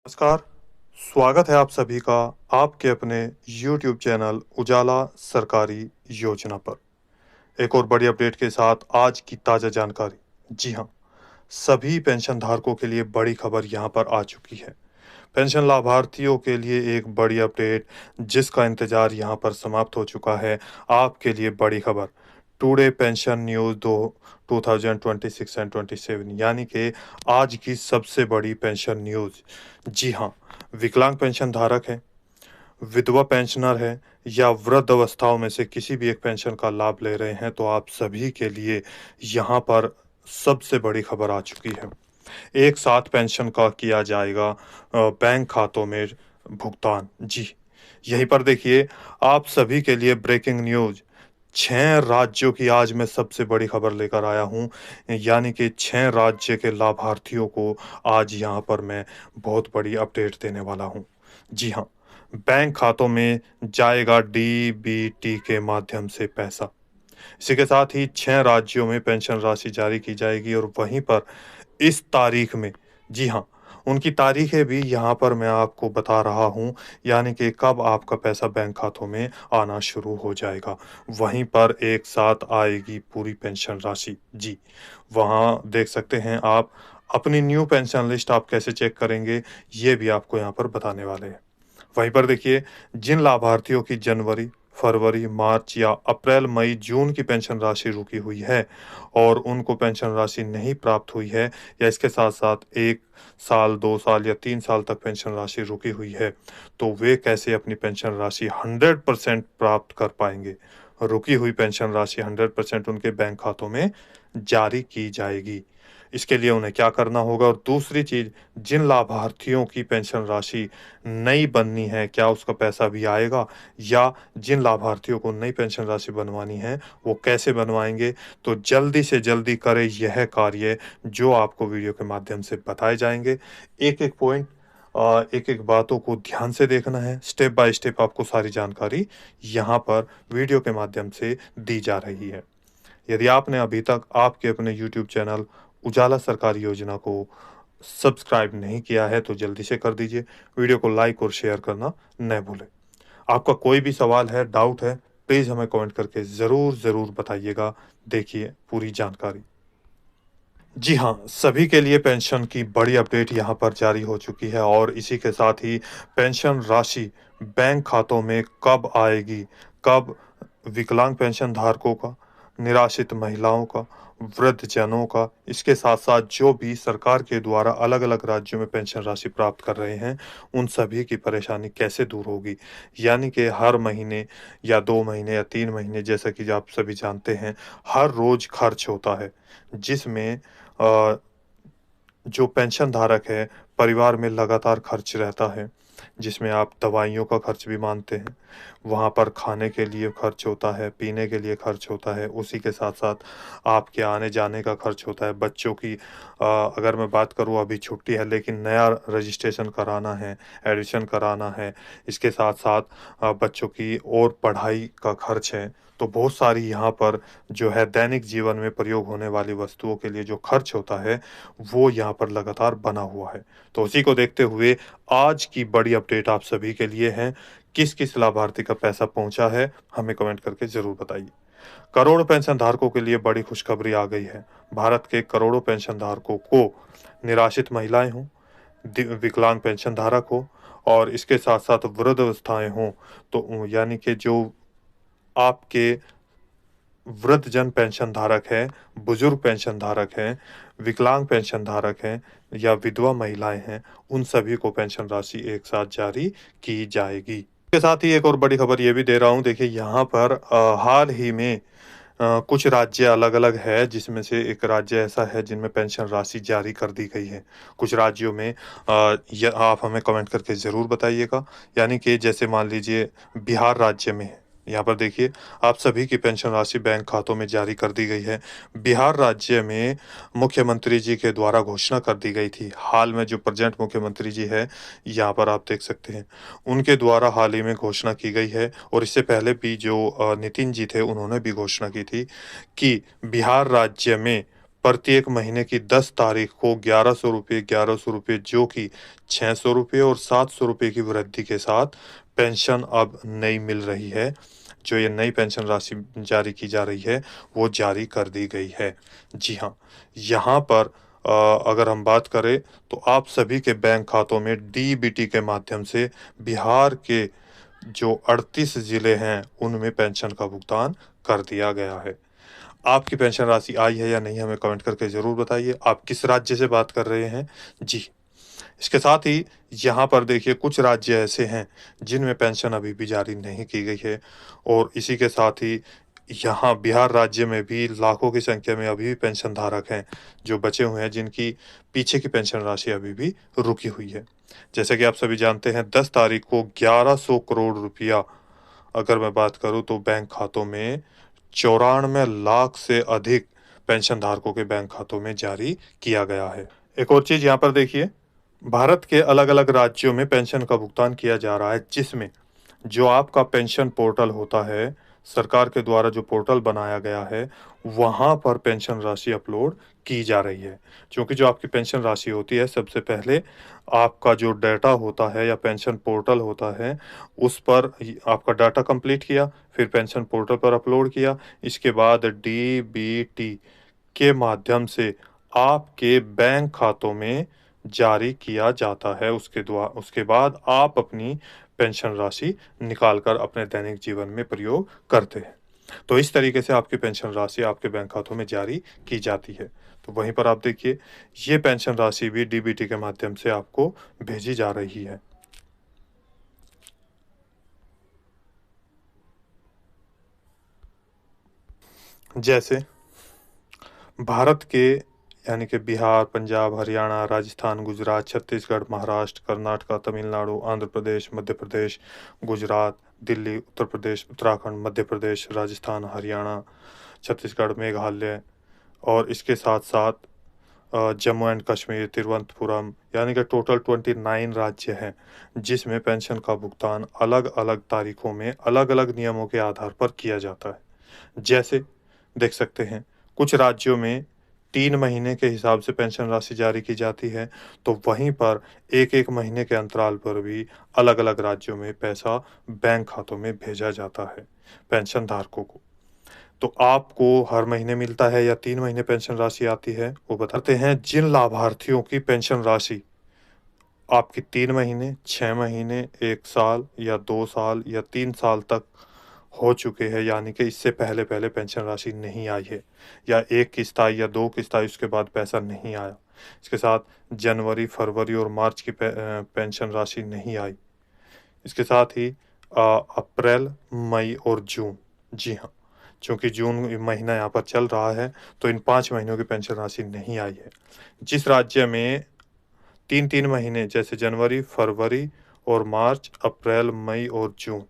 नमस्कार, स्वागत है आप सभी का आपके अपने YouTube चैनल उजाला सरकारी योजना पर। एक और बड़ी अपडेट के साथ आज की ताज़ा जानकारी। जी हाँ, सभी पेंशन धारकों के लिए बड़ी खबर यहाँ पर आ चुकी है। पेंशन लाभार्थियों के लिए एक बड़ी अपडेट जिसका इंतजार यहाँ पर समाप्त हो चुका है। आपके लिए बड़ी खबर टुडे पेंशन न्यूज़ दो 2026 एंड 27 यानी कि आज की सबसे बड़ी पेंशन न्यूज़। जी हाँ, विकलांग पेंशन धारक है, विधवा पेंशनर है या वृद्ध अवस्थाओं में से किसी भी एक पेंशन का लाभ ले रहे हैं तो आप सभी के लिए यहाँ पर सबसे बड़ी खबर आ चुकी है। एक साथ पेंशन का किया जाएगा बैंक खातों में भुगतान। जी, यहीं पर देखिए आप सभी के लिए ब्रेकिंग न्यूज़ 6 राज्यों की आज मैं सबसे बड़ी खबर लेकर आया हूँ। यानी कि 6 राज्य के लाभार्थियों को आज यहाँ पर मैं बहुत बड़ी अपडेट देने वाला हूँ। जी हाँ, बैंक खातों में जाएगा डीबीटी के माध्यम से पैसा। इसी के साथ ही 6 राज्यों में पेंशन राशि जारी की जाएगी और वहीं पर इस तारीख में, जी हाँ, उनकी तारीखें भी यहाँ पर मैं आपको बता रहा हूँ, यानी कि कब आपका पैसा बैंक खातों में आना शुरू हो जाएगा। वहीं पर एक साथ आएगी पूरी पेंशन राशि। जी, वहाँ देख सकते हैं आप अपनी न्यू पेंशन लिस्ट आप कैसे चेक करेंगे, ये भी आपको यहाँ पर बताने वाले हैं। वहीं पर देखिए जिन लाभार्थियों की जनवरी, फरवरी, मार्च या अप्रैल, मई, जून की पेंशन राशि रुकी हुई है और उनको पेंशन राशि नहीं प्राप्त हुई है या इसके साथ-साथ 1 साल, 2 साल या 3 साल तक पेंशन राशि रुकी हुई है, तो वे कैसे अपनी पेंशन राशि 100% प्राप्त कर पाएँगे? रुकी हुई पेंशन राशि 100% उनके बैंक खातों में जारी की जाएगी। इसके लिए उन्हें क्या करना होगा? और दूसरी चीज़, जिन लाभार्थियों की पेंशन राशि नई बननी है, क्या उसका पैसा भी आएगा? या जिन लाभार्थियों को नई पेंशन राशि बनवानी है, वो कैसे बनवाएँगे? तो जल्दी से जल्दी करें यह कार्य जो आपको वीडियो के माध्यम से बताए जाएँगे। एक-एक पॉइंट एक-एक बातों को ध्यान से देखना है, स्टेप बाय स्टेप आपको सारी जानकारी यहाँ पर वीडियो के माध्यम से दी जा रही है। यदि आपने अभी तक आपके अपने YouTube चैनल उजाला सरकारी योजना को सब्सक्राइब नहीं किया है तो जल्दी से कर दीजिए। वीडियो को लाइक और शेयर करना न भूलें। आपका कोई भी सवाल है, डाउट है, प्लीज़ हमें कमेंट करके ज़रूर बताइएगा। देखिए पूरी जानकारी। जी हाँ, सभी के लिए पेंशन की बड़ी अपडेट यहाँ पर जारी हो चुकी है और इसी के साथ ही पेंशन राशि बैंक खातों में कब आएगी, कब विकलांग पेंशन धारकों का, निराश्रित महिलाओं का, वृद्धजनों का, इसके साथ-साथ जो भी सरकार के द्वारा अलग-अलग राज्यों में पेंशन राशि प्राप्त कर रहे हैं, उन सभी की परेशानी कैसे दूर होगी। यानी कि हर महीने या 2 महीने या 3 महीने जैसा कि आप सभी जानते हैं, हर रोज़ खर्च होता है, जिसमें अ, जो पेंशन धारक है, परिवार में लगातार खर्च रहता है, जिसमें आप दवाइयों का खर्च भी मानते हैं, वहाँ पर खाने के लिए खर्च होता है, पीने के लिए खर्च होता है, उसी के साथ-साथ आपके आने-जाने का खर्च होता है। बच्चों की अगर मैं बात करूँ अभी छुट्टी है लेकिन नया रजिस्ट्रेशन कराना है, एडमिशन कराना है, इसके साथ-साथ बच्चों की और पढ़ाई का खर्च है, तो बहुत सारी यहाँ पर जो है दैनिक जीवन में प्रयोग होने वाली वस्तुओं के लिए जो खर्च होता है, वो यहाँ पर लगातार बना हुआ है। तो उसी को देखते हुए आज की बड़ी अपडेट आप सभी के लिए है। किस-किस लाभार्थी का पैसा पहुँचा है, हमें कमेंट करके ज़रूर बताइए। करोड़ों पेंशन धारकों के लिए बड़ी खुशखबरी आ गई है। भारत के करोड़ों पेंशन धारकों को निराश्रित महिलाएँ हों, विकलांग पेंशन धारक हो और इसके साथ-साथ वृद्ध अवस्थाएँ हों, तो यानी कि जो आपके वृद्धजन पेंशन धारक हैं, बुजुर्ग पेंशन धारक हैं, विकलांग पेंशन धारक हैं या विधवा महिलाएँ हैं, उन सभी को पेंशन राशि एक साथ जारी की जाएगी। इसके साथ ही एक और बड़ी खबर ये भी दे रहा हूँ, देखिए यहाँ पर हाल ही में कुछ राज्य अलग-अलग है जिसमें से एक राज्य ऐसा है जिनमें पेंशन राशि जारी कर दी गई है। कुछ राज्यों में य आप हमें कमेंट करके ज़रूर बताइएगा, यानी कि जैसे मान लीजिए बिहार राज्य में है। यहाँ पर देखिए आप सभी की पेंशन राशि बैंक खातों में जारी कर दी गई है। बिहार राज्य में मुख्यमंत्री जी के द्वारा घोषणा कर दी गई थी। हाल में जो प्रेज़ेंट मुख्यमंत्री जी हैं, यहाँ पर आप देख सकते हैं। उनके द्वारा हाल ही में घोषणा की गई है और इससे पहले भी जो नितिन जी थे उन्होंने भी घोषणा की थी कि बिहार राज्य में प्रत्येक महीने की 10 तारीख को 1100 रुपये जो कि 600 रुपये और 700 रुपये की वृद्धि के साथ पेंशन अब नई मिल रही है। जो ये नई पेंशन राशि जारी की जा रही है वो जारी कर दी गई है। जी हाँ, यहाँ पर अगर हम बात करें तो आप सभी के बैंक खातों में डीबीटी के माध्यम से बिहार के जो 38 जिले हैं उनमें पेंशन का भुगतान कर दिया गया है। आपकी पेंशन राशि आई है या नहीं हमें कमेंट करके ज़रूर बताइए। आप किस राज्य से बात कर रहे हैं? जी। इसके साथ ही यहाँ पर देखिए कुछ राज्य ऐसे हैं जिनमें पेंशन अभी भी जारी नहीं की गई है और इसी के साथ ही यहाँ बिहार राज्य में भी लाखों की संख्या में अभी भी पेंशन धारक हैं जो बचे हुए हैं जिनकी पीछे की पेंशन राशि अभी भी रुकी हुई है। जैसे कि आप सभी जानते हैं 10 तारीख को 1100 करोड़ रुपया अगर मैं बात करूं तो बैंक खातों में 94 लाख से अधिक पेंशन धारकों के बैंक खातों में जारी किया गया है। एक और चीज यहाँ पर देखिए, भारत के अलग-अलग राज्यों में पेंशन का भुगतान किया जा रहा है जिसमें जो आपका पेंशन पोर्टल होता है, सरकार के द्वारा जो पोर्टल बनाया गया है, वहाँ पर पेंशन राशि अपलोड की जा रही है। क्योंकि जो आपकी पेंशन राशि होती है, सबसे पहले आपका जो डाटा होता है या पेंशन पोर्टल होता है, उस पर आपका डाटा कंप्लीट किया, फिर पेंशन पोर्टल पर अपलोड किया, इसके बाद डीबीटी के माध्यम से आपके बैंक खातों में जारी किया जाता है। उसके बाद आप अपनी पेंशन राशि निकाल कर अपने दैनिक जीवन में प्रयोग करते हैं। तो इस तरीके से आपकी पेंशन राशि आपके बैंक खातों में जारी की जाती है। तो वहीं पर आप देखिए ये पेंशन राशि भी डीबीटी के माध्यम से आपको भेजी जा रही है। जैसे भारत के यानी कि बिहार, पंजाब, हरियाणा, राजस्थान, गुजरात, छत्तीसगढ़, महाराष्ट्र, कर्नाटक, तमिलनाडु, आंध्र प्रदेश, मध्य प्रदेश, गुजरात, दिल्ली, उत्तर प्रदेश, उत्तराखंड, मध्य प्रदेश, राजस्थान, हरियाणा, छत्तीसगढ़, मेघालय और इसके साथ-साथ जम्मू एंड कश्मीर, तिरुवनंतपुरम यानी कि टोटल 29 राज्य हैं जिसमें पेंशन का भुगतान अलग-अलग तारीखों में अलग-अलग नियमों के आधार पर किया जाता है। जैसे देख सकते हैं कुछ राज्यों में 3 महीने के हिसाब से पेंशन राशि जारी की जाती है, तो वहीं पर 1-1 महीने के अंतराल पर भी अलग-अलग राज्यों में पैसा बैंक खातों में भेजा जाता है पेंशन धारकों को। तो आपको हर महीने मिलता है या 3 महीने पेंशन राशि आती है, वो बताते हैं। जिन लाभार्थियों की पेंशन राशि आपकी 3 महीने, 6 महीने, 1 साल या 2 साल या 3 साल तक हो चुके हैं यानी कि इससे पहले पेंशन राशि नहीं आई है या 1 किस्त आई या 2 किस्त आई उसके बाद पैसा नहीं आया। इसके साथ जनवरी, फरवरी और मार्च की पेंशन राशि नहीं आई। इसके साथ ही अप्रैल, मई और जून, जी हाँ, चूँकि जून महीना यहाँ पर चल रहा है तो इन 5 महीनों की पेंशन राशि नहीं आई है। जिस राज्य में 3-3 महीने जैसे जनवरी, फरवरी और मार्च, अप्रैल, मई और जून,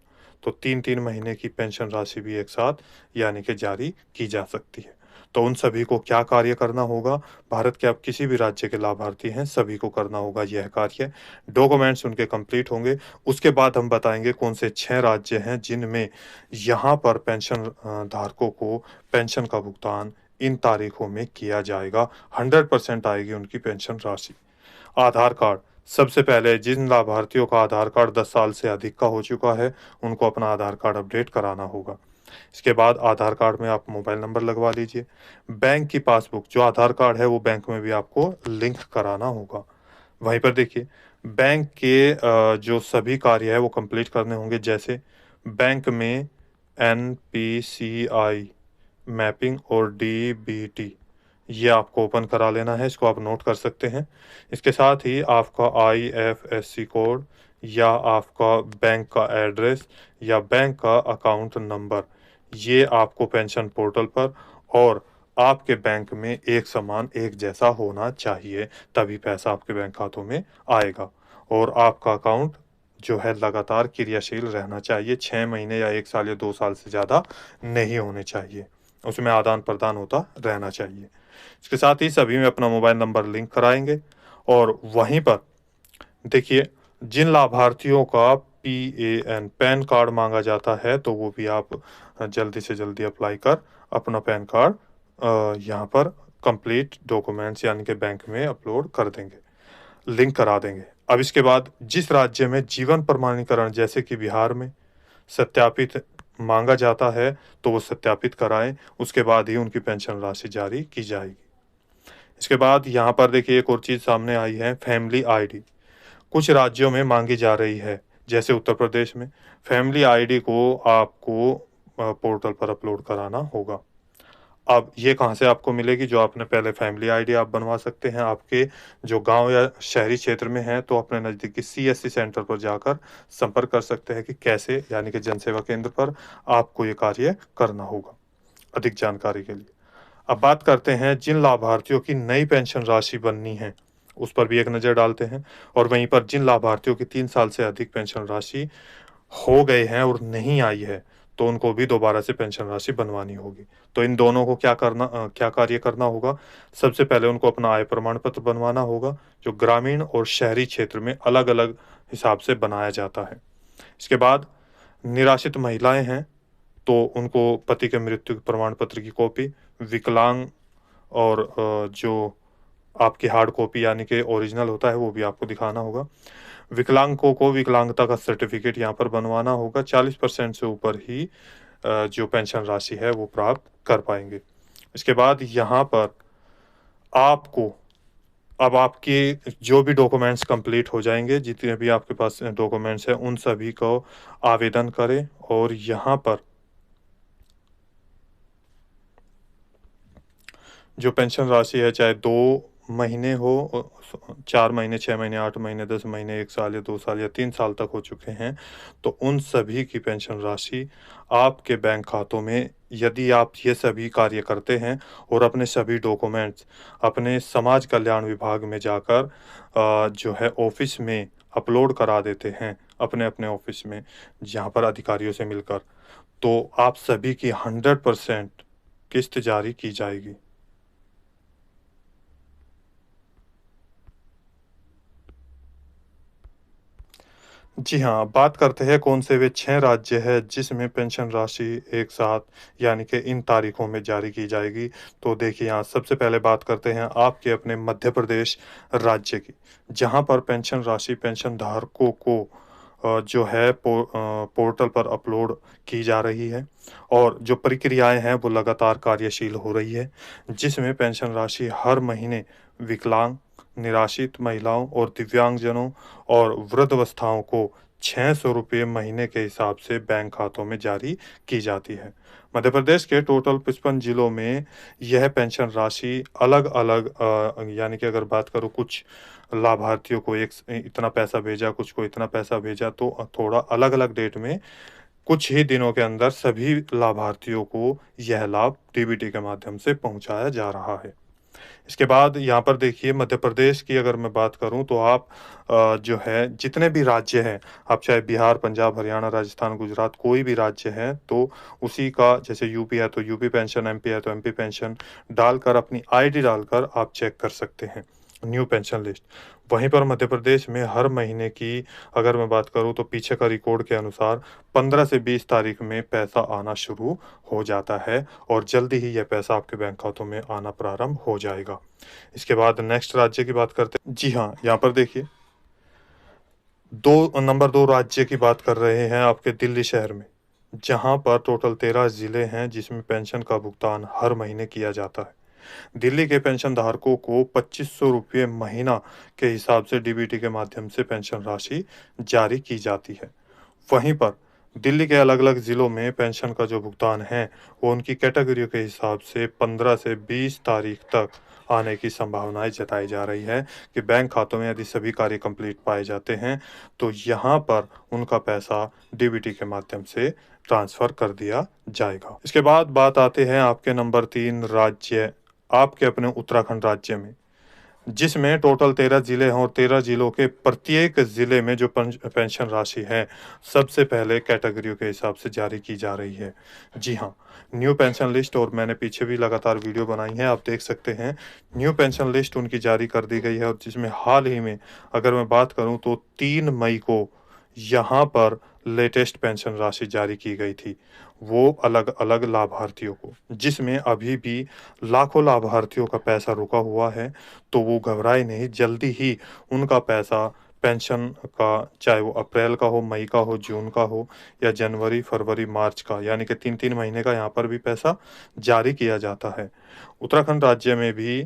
तो 3-3 महीने की पेंशन राशि भी एक साथ यानी कि जारी की जा सकती है। तो उन सभी को क्या कार्य करना होगा? भारत के आप किसी भी राज्य के लाभार्थी हैं, सभी को करना होगा यह कार्य। डॉक्यूमेंट्स उनके कंप्लीट होंगे, उसके बाद हम बताएँगे कौन से 6 राज्य हैं जिनमें यहाँ पर पेंशन धारकों को पेंशन का भुगतान इन तारीखों में किया जाएगा। 100% आएगी उनकी पेंशन राशि। आधार कार्ड, सबसे पहले जिन लाभार्थियों का आधार कार्ड 10 साल से अधिक का हो चुका है, उनको अपना आधार कार्ड अपडेट कराना होगा। इसके बाद आधार कार्ड में आप मोबाइल नंबर लगवा लीजिए। बैंक की पासबुक, जो आधार कार्ड है वो बैंक में भी आपको लिंक कराना होगा। वहीं पर देखिए बैंक के जो सभी कार्य है वो कंप्लीट करने होंगे, जैसे बैंक में एनपीसीआई मैपिंग और डीबीटी ये आपको ओपन करा लेना है, इसको आप नोट कर सकते हैं। इसके साथ ही आपका आईएफएससी कोड या आपका बैंक का एड्रेस या बैंक का अकाउंट नंबर, ये आपको पेंशन पोर्टल पर और आपके बैंक में एक समान, एक जैसा होना चाहिए, तभी पैसा आपके बैंक खातों में आएगा। और आपका अकाउंट जो है लगातार क्रियाशील रहना चाहिए, 6 महीने या 1 साल या 2 साल से ज़्यादा नहीं होने चाहिए। उसमें आदान-प्रदान होता रहना चाहिए। इसके साथ ही सभी में अपना मोबाइल नंबर लिंक कराएँगे और वहीं पर देखिए जिन लाभार्थियों का पीएएन पैन कार्ड माँगा जाता है, तो वो भी आप जल्दी से जल्दी अप्लाई कर अपना पैन कार्ड यहाँ पर कंप्लीट डॉक्यूमेंट्स यानी कि बैंक में अपलोड कर देंगे, लिंक करा देंगे। अब इसके बाद जिस राज्य में जीवन प्रमाणीकरण जैसे कि बिहार में सत्यापित मांगा जाता है तो वो सत्यापित कराएं, उसके बाद ही उनकी पेंशन राशि जारी की जाएगी। इसके बाद यहाँ पर देखिए एक और चीज़ सामने आई है, फैमिली आईडी कुछ राज्यों में मांगी जा रही है। जैसे उत्तर प्रदेश में फैमिली आईडी को आपको पोर्टल पर अपलोड कराना होगा। अब ये कहाँ से आपको मिलेगी? जो आपने पहले फैमिली आईडी आप बनवा सकते हैं आपके जो गांव या शहरी क्षेत्र में है, तो अपने नज़दीकी सीएससी सेंटर पर जाकर संपर्क कर सकते हैं कि कैसे, यानी कि जनसेवा केंद्र पर आपको ये कार्य करना होगा। अधिक जानकारी के लिए अब बात करते हैं जिन लाभार्थियों की नई पेंशन राशि बननी है, उस पर भी एक नज़र डालते हैं। और वहीं पर जिन लाभार्थियों की 3 साल से अधिक पेंशन राशि हो गए हैं और नहीं आई है, तो उनको भी दोबारा से पेंशन राशि बनवानी होगी। तो इन दोनों को क्या कार्य करना होगा? सबसे पहले उनको अपना आय प्रमाण पत्र बनवाना होगा, जो ग्रामीण और शहरी क्षेत्र में अलग-अलग हिसाब से बनाया जाता है। इसके बाद निराश्रित महिलाएं हैं, तो उनको पति के मृत्यु के प्रमाण पत्र की कॉपी, विकलांग और जो आपकी हार्ड कॉपी यानी कि ओरिजिनल होता है वो भी आपको दिखाना होगा। विकलांगों को विकलांगता का सर्टिफिकेट यहाँ पर बनवाना होगा। 40% से ऊपर ही जो पेंशन राशि है वो प्राप्त कर पाएंगे। इसके बाद यहाँ पर आपको अब आपके जो भी डॉक्यूमेंट्स कंप्लीट हो जाएंगे, जितने भी आपके पास डॉक्यूमेंट्स हैं उन सभी को आवेदन करें और यहाँ पर जो पेंशन राशि है, चाहे 2 महीने हो, 4 महीने, 6 महीने, 8 महीने, 10 महीने, 1 साल या 2 साल या 3 साल तक हो चुके हैं, तो उन सभी की पेंशन राशि आपके बैंक खातों में, यदि आप ये सभी कार्य करते हैं और अपने सभी डॉक्यूमेंट्स अपने समाज कल्याण विभाग में जाकर जो है ऑफिस में अपलोड करा देते हैं, अपने ऑफिस में जहाँ पर अधिकारियों से मिलकर, तो आप सभी की 100% किस्त जारी की जाएगी। जी हाँ, बात करते हैं कौन से वे 6 राज्य हैं जिसमें पेंशन राशि एक साथ यानी कि इन तारीखों में जारी की जाएगी। तो देखिए यहाँ सबसे पहले बात करते हैं आपके अपने मध्य प्रदेश राज्य की, जहाँ पर पेंशन राशि पेंशन धारकों को जो है पोर्टल पर अपलोड की जा रही है और जो प्रक्रियाएं हैं वो लगातार कार्यशील हो रही है, जिसमें पेंशन राशि हर महीने विकलांग, निराश्रित महिलाओं और दिव्यांगजनों और वृद्धावस्थाओं को 600 रुपये महीने के हिसाब से बैंक खातों में जारी की जाती है। मध्य प्रदेश के टोटल 55 जिलों में यह पेंशन राशि अलग-अलग यानी कि अगर बात करूँ कुछ लाभार्थियों को एक इतना पैसा भेजा, कुछ को इतना पैसा भेजा, तो थोड़ा अलग-अलग डेट में कुछ ही दिनों के अंदर सभी लाभार्थियों को यह लाभ डीबीटी के माध्यम से पहुँचाया जा रहा है। इसके बाद यहाँ पर देखिए मध्य प्रदेश की अगर मैं बात करूँ तो आप जो है जितने भी राज्य हैं, आप चाहे बिहार, पंजाब, हरियाणा, राजस्थान, गुजरात कोई भी राज्य है, तो उसी का जैसे यूपी है तो यूपी पेंशन, एमपी है तो एमपी पेंशन डालकर अपनी आईडी डालकर आप चेक कर सकते हैं न्यू पेंशन लिस्ट। वहीं पर मध्य प्रदेश में हर महीने की अगर मैं बात करूँ तो पीछे का रिकॉर्ड के अनुसार 15 से 20 तारीख में पैसा आना शुरू हो जाता है और जल्दी ही यह पैसा आपके बैंक खातों में आना प्रारंभ हो जाएगा। इसके बाद नेक्स्ट राज्य की बात करते हैं। जी हाँ, यहाँ पर देखिए नंबर 2 राज्य की बात कर रहे हैं आपके दिल्ली शहर में, जहाँ पर टोटल 13 ज़िले हैं जिसमें पेंशन का भुगतान हर महीने किया जाता है। दिल्ली के पेंशन धारकों को 2500 रुपये महीना के हिसाब से डीबीटी के माध्यम से पेंशन राशि जारी की जाती है। वहीं पर दिल्ली के अलग-अलग ज़िलों में पेंशन का जो भुगतान है वो उनकी कैटेगरियों के हिसाब से 15 से 20 तारीख तक आने की संभावनाएं जताई जा रही है कि बैंक खातों में यदि सभी कार्य कंप्लीट पाए जाते हैं तो यहाँ पर उनका पैसा डीबीटी के माध्यम से ट्रांसफ़र कर दिया जाएगा। इसके बाद बात आते हैं आपके नंबर 3 राज्य, आपके अपने उत्तराखंड राज्य में, जिसमें टोटल 13 ज़िले हैं और 13 ज़िलों के प्रत्येक ज़िले में जो पेंशन राशि है सबसे पहले कैटेगरियों के हिसाब से जारी की जा रही है। जी हाँ, न्यू पेंशन लिस्ट, और मैंने पीछे भी लगातार वीडियो बनाई है, आप देख सकते हैं। न्यू पेंशन लिस्ट उनकी जारी कर दी गई है और जिसमें हाल ही में अगर मैं बात करूं तो 3 मई को यहाँ पर लेटेस्ट पेंशन राशि जारी की गई थी, वो अलग-अलग लाभार्थियों को, जिसमें अभी भी लाखों लाभार्थियों का पैसा रुका हुआ है। तो वो घबराए नहीं, जल्दी ही उनका पैसा पेंशन का, चाहे वो अप्रैल का हो, मई का हो, जून का हो या जनवरी, फरवरी, मार्च का, यानी कि 3-3 महीने का यहाँ पर भी पैसा जारी किया जाता है। उत्तराखंड राज्य में भी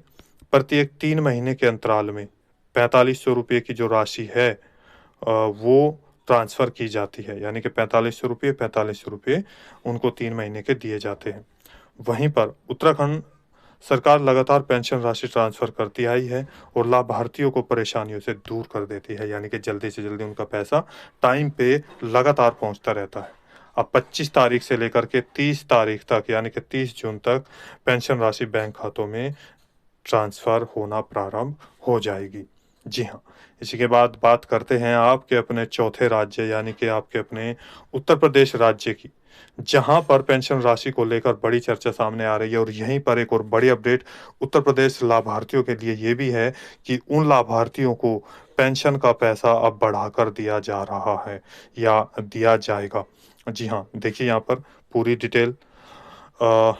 प्रत्येक 3 महीने के अंतराल में 4500 रुपये की जो राशि है वो ट्रांसफ़र की जाती है, यानी कि 4500 रुपये उनको 3 महीने के दिए जाते हैं। वहीं पर उत्तराखंड सरकार लगातार पेंशन राशि ट्रांसफ़र करती आई है और लाभार्थियों को परेशानियों से दूर कर देती है, यानी कि जल्दी से जल्दी उनका पैसा टाइम पे लगातार पहुंचता रहता है। अब 25 तारीख से लेकर के 30 तारीख तक, यानी कि 30 जून तक पेंशन राशि बैंक खातों में ट्रांसफ़र होना प्रारंभ हो जाएगी। जी हाँ, इसी के बाद बात करते हैं आपके अपने चौथे राज्य, यानी कि आपके अपने उत्तर प्रदेश राज्य की, जहाँ पर पेंशन राशि को लेकर बड़ी चर्चा सामने आ रही है। और यहीं पर एक और बड़ी अपडेट उत्तर प्रदेश लाभार्थियों के लिए ये भी है कि उन लाभार्थियों को पेंशन का पैसा अब बढ़ाकर दिया जा रहा है या दिया जाएगा। जी हाँ, देखिए यहाँ पर पूरी डिटेल। अ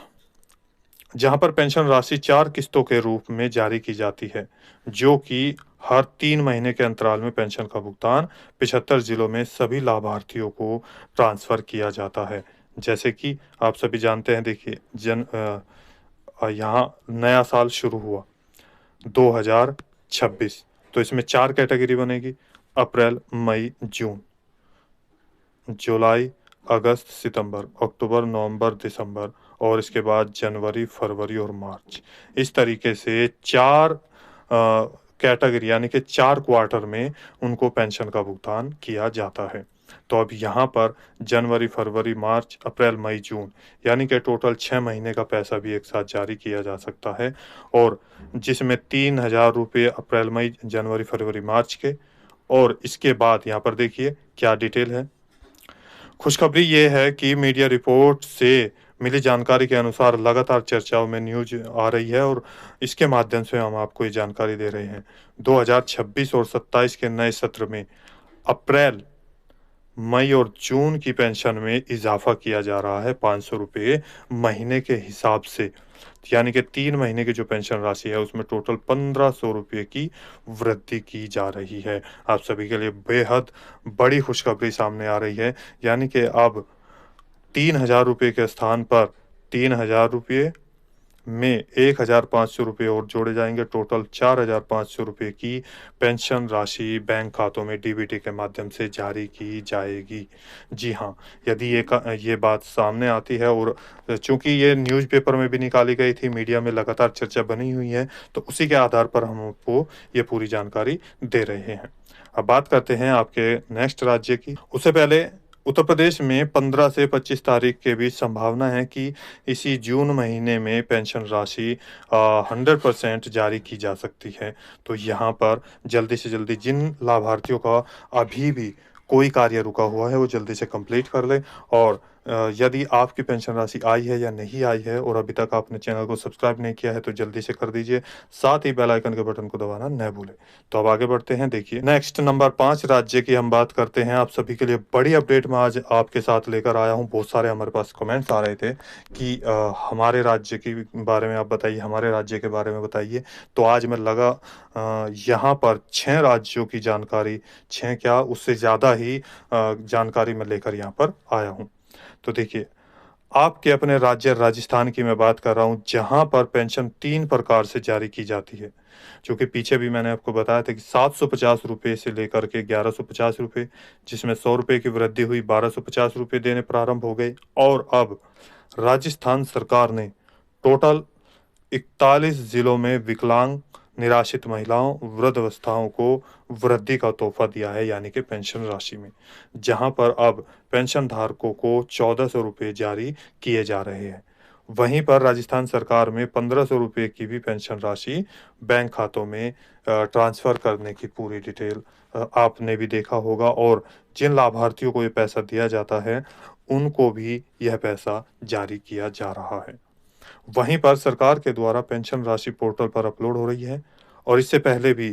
जहाँ पर पेंशन राशि 4 किस्तों के रूप में जारी की जाती है, जो कि हर 3 महीने के अंतराल में पेंशन का भुगतान 75 जिलों में सभी लाभार्थियों को ट्रांसफ़र किया जाता है। जैसे कि आप सभी जानते हैं, देखिए यहाँ नया साल शुरू हुआ 2026, तो इसमें 4 कैटेगरी बनेगी: अप्रैल, मई, जून, जुलाई, अगस्त, सितंबर, अक्टूबर, नवंबर, दिसंबर और इसके बाद जनवरी, फरवरी और मार्च। इस तरीके से 4 कैटेगरी, यानी कि 4 क्वार्टर में उनको पेंशन का भुगतान किया जाता है। तो अब यहाँ पर जनवरी, फरवरी, मार्च, अप्रैल, मई, जून, यानी कि टोटल 6 महीने का पैसा भी एक साथ जारी किया जा सकता है, और जिसमें 3000 रुपये अप्रैल, मई, जनवरी, फरवरी, मार्च के। और इसके बाद यहाँ पर देखिए क्या डिटेल है। खुशखबरी ये है कि मीडिया रिपोर्ट से मिली जानकारी के अनुसार लगातार चर्चाओं में न्यूज़ आ रही है और इसके माध्यम से हम आपको ये जानकारी दे रहे हैं। 2026 और 27 के नए सत्र में अप्रैल, मई और जून की पेंशन में इजाफा किया जा रहा है 500 रुपये महीने के हिसाब से, यानी कि 3 महीने की जो पेंशन राशि है उसमें टोटल 1500 रुपये की वृद्धि की जा रही है। आप सभी के लिए बेहद बड़ी खुशखबरी सामने आ रही है, यानी कि अब 3000 रुपये के स्थान पर 3000 रुपये में 1500 रुपये और जोड़े जाएंगे, टोटल 4500 रुपये की पेंशन राशि बैंक खातों में डीबीटी के माध्यम से जारी की जाएगी। जी हाँ, यदि ये बात सामने आती है और चूंकि ये न्यूज़पेपर में भी निकाली गई थी, मीडिया में लगातार चर्चा बनी हुई है, तो उसी के आधार पर हम आपको ये पूरी जानकारी दे रहे हैं। अब बात करते हैं आपके नेक्स्ट राज्य की। उससे पहले उत्तर प्रदेश में 15 से 25 तारीख के बीच संभावना है कि इसी जून महीने में पेंशन राशि 100% जारी की जा सकती है। तो यहाँ पर जल्दी से जल्दी जिन लाभार्थियों का अभी भी कोई कार्य रुका हुआ है वो जल्दी से कंप्लीट कर लें। और यदि आपकी पेंशन राशि आई है या नहीं आई है और अभी तक आपने चैनल को सब्सक्राइब नहीं किया है तो जल्दी से कर दीजिए, साथ ही बेल आइकन के बटन को दबाना न भूलें। तो अब आगे बढ़ते हैं। देखिए नेक्स्ट नंबर 5 राज्य की हम बात करते हैं। आप सभी के लिए बड़ी अपडेट मैं आज आपके साथ लेकर आया हूँ। बहुत सारे हमारे पास कमेंट्स आ रहे थे कि हमारे राज्य के बारे में आप बताइए, हमारे राज्य के बारे में बताइए। तो आज मैं लगा यहाँ पर 6 राज्यों की जानकारी, 6 क्या उससे ज़्यादा ही जानकारी मैं लेकर यहाँ पर आया हूँ। तो देखिए आपके अपने राज्य राजस्थान की मैं बात कर रहा हूँ, जहाँ पर पेंशन 3 प्रकार से जारी की जाती है। जो कि पीछे भी मैंने आपको बताया था कि 750 रुपये से लेकर के 1150 रुपये, जिसमें 100 रुपये की वृद्धि हुई, 1250 रुपये देने प्रारंभ हो गए। और अब राजस्थान सरकार ने टोटल 41 जिलों में विकलांग, निराश्रित महिलाओं, वृद्धावस्थाओं को वृद्धि का तोहफा दिया है, यानी कि पेंशन राशि में, जहां पर अब पेंशन धारकों को 1400 रुपये जारी किए जा रहे हैं। वहीं पर राजस्थान सरकार में 1500 रुपये की भी पेंशन राशि बैंक खातों में ट्रांसफ़र करने की पूरी डिटेल आपने भी देखा होगा। और जिन लाभार्थियों को ये पैसा दिया जाता है उनको भी यह पैसा जारी किया जा रहा है। वहीं पर सरकार के द्वारा पेंशन राशि पोर्टल पर अपलोड हो रही है और इससे पहले भी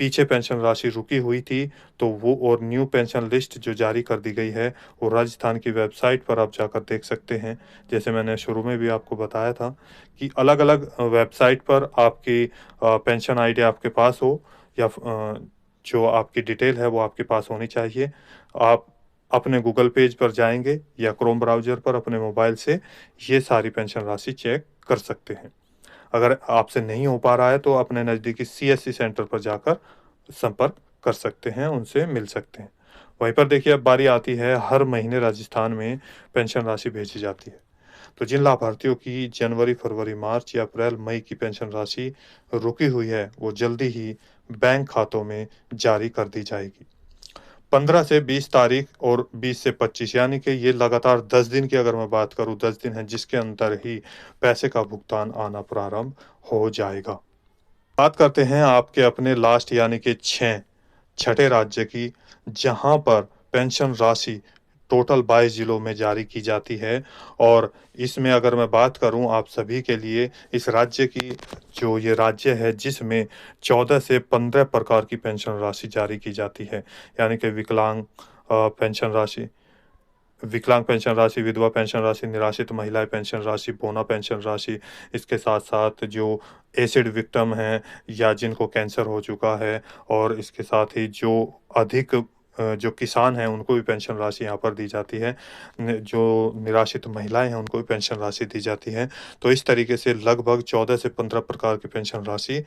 पीछे पेंशन राशि रुकी हुई थी, तो वो और न्यू पेंशन लिस्ट जो जारी कर दी गई है, वो राजस्थान की वेबसाइट पर आप जाकर देख सकते हैं। जैसे मैंने शुरू में भी आपको बताया था कि अलग-अलग वेबसाइट पर आपकी पेंशन आईडी आपके पास हो या जो आपकी डिटेल है वो आपके पास होनी चाहिए। आप अपने गूगल पेज पर जाएँगे या क्रोम ब्राउज़र पर अपने मोबाइल से ये सारी पेंशन राशि चेक कर सकते हैं। अगर आपसे नहीं हो पा रहा है तो अपने नज़दीकी सीएससी सेंटर पर जाकर संपर्क कर सकते हैं, उनसे मिल सकते हैं। वहीं पर देखिए अब बारी आती है, हर महीने राजस्थान में पेंशन राशि भेजी जाती है। तो जिन लाभार्थियों की जनवरी, फरवरी, मार्च या अप्रैल, मई की पेंशन राशि रुकी हुई है, वो जल्दी ही बैंक खातों में जारी कर दी जाएगी। 15 से 20 तारीख और 20 से 25 यानी कि ये लगातार 10 दिन की अगर मैं बात करूँ, 10 दिन है जिसके अंदर ही पैसे का भुगतान आना प्रारंभ हो जाएगा। बात करते हैं आपके अपने लास्ट यानी कि छठे राज्य की, जहां पर पेंशन राशि टोटल 22 जिलों में जारी की जाती है। और इसमें अगर मैं बात करूं आप सभी के लिए, इस राज्य की जो ये राज्य है जिसमें 14 से 15 प्रकार की पेंशन राशि जारी की जाती है, यानी कि पेंशन राशि विकलांग पेंशन राशि, विधवा पेंशन राशि, निराश्रित महिला पेंशन राशि, बोना पेंशन राशि, इसके साथ-साथ जो एसिड विक्टिम हैं या जिनको कैंसर हो चुका है, और इसके साथ ही जो अधिक जो किसान हैं उनको भी पेंशन राशि यहाँ पर दी जाती है। जो निराश्रित महिलाएँ हैं उनको भी पेंशन राशि दी जाती है। तो इस तरीके से लगभग 14 से 15 प्रकार की पेंशन राशि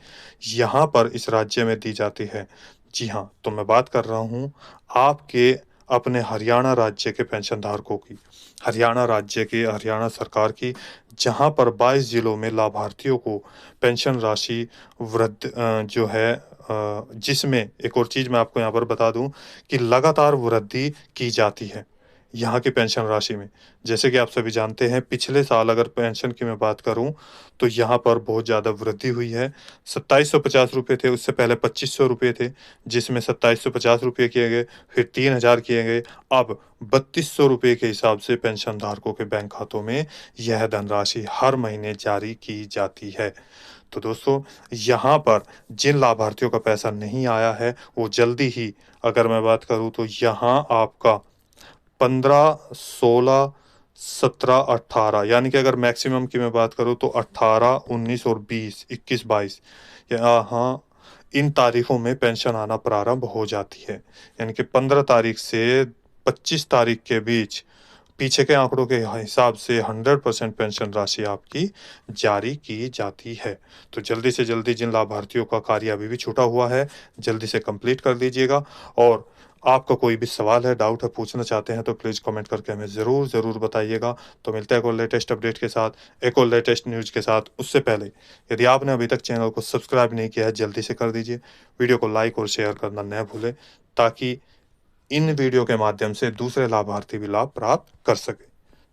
यहाँ पर इस राज्य में दी जाती है। जी हाँ, तो मैं बात कर रहा हूँ आपके अपने हरियाणा राज्य के पेंशन धारकों की। हरियाणा राज्य की, हरियाणा सरकार की, जहाँ पर 22 जिलों में लाभार्थियों को पेंशन राशि जो है जिसमें एक और चीज़ मैं आपको यहाँ पर बता दूँ कि लगातार वृद्धि की जाती है यहाँ की पेंशन राशि में। जैसे कि आप सभी जानते हैं, पिछले साल अगर पेंशन की मैं बात करूँ तो यहाँ पर बहुत ज़्यादा वृद्धि हुई है। ₹2750 थे, उससे पहले ₹2500 थे, जिसमें ₹2750 किए गए, फिर 3000 किए गए, अब ₹3200 के हिसाब से पेंशन धारकों के बैंक खातों में यह धनराशि हर महीने जारी की जाती है। तो दोस्तों, यहाँ पर जिन लाभार्थियों का पैसा नहीं आया है, वो जल्दी ही, अगर मैं बात करूँ तो यहाँ आपका 15, 16, 17, 18 यानी कि अगर मैक्सिमम की मैं बात करूँ तो 18, 19 और 20, 21, 22 यहाँ इन तारीखों में पेंशन आना प्रारंभ हो जाती है। यानी कि 15 तारीख से 25 तारीख के बीच पीछे के आंकड़ों के हिसाब से 100% पेंशन राशि आपकी जारी की जाती है। तो जल्दी से जल्दी जिन लाभार्थियों का कार्य अभी भी छूटा हुआ है, जल्दी से कंप्लीट कर दीजिएगा। और आपका कोई भी सवाल है, डाउट है, पूछना चाहते हैं तो प्लीज़ कमेंट करके हमें ज़रूर बताइएगा। तो मिलते हैं एक और लेटेस्ट अपडेट के साथ, एक और लेटेस्ट न्यूज़ के साथ। उससे पहले यदि आपने अभी तक चैनल को सब्सक्राइब नहीं किया है, जल्दी से कर दीजिए। वीडियो को लाइक और शेयर करना न भूलें, ताकि इन वीडियो के माध्यम से दूसरे लाभार्थी भी लाभ प्राप्त कर सकें।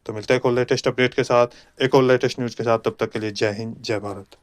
तो मिलते हैं एक और लेटेस्ट अपडेट के साथ, एक और लेटेस्ट न्यूज़ के साथ। तब तक के लिए जय हिंद, जय भारत।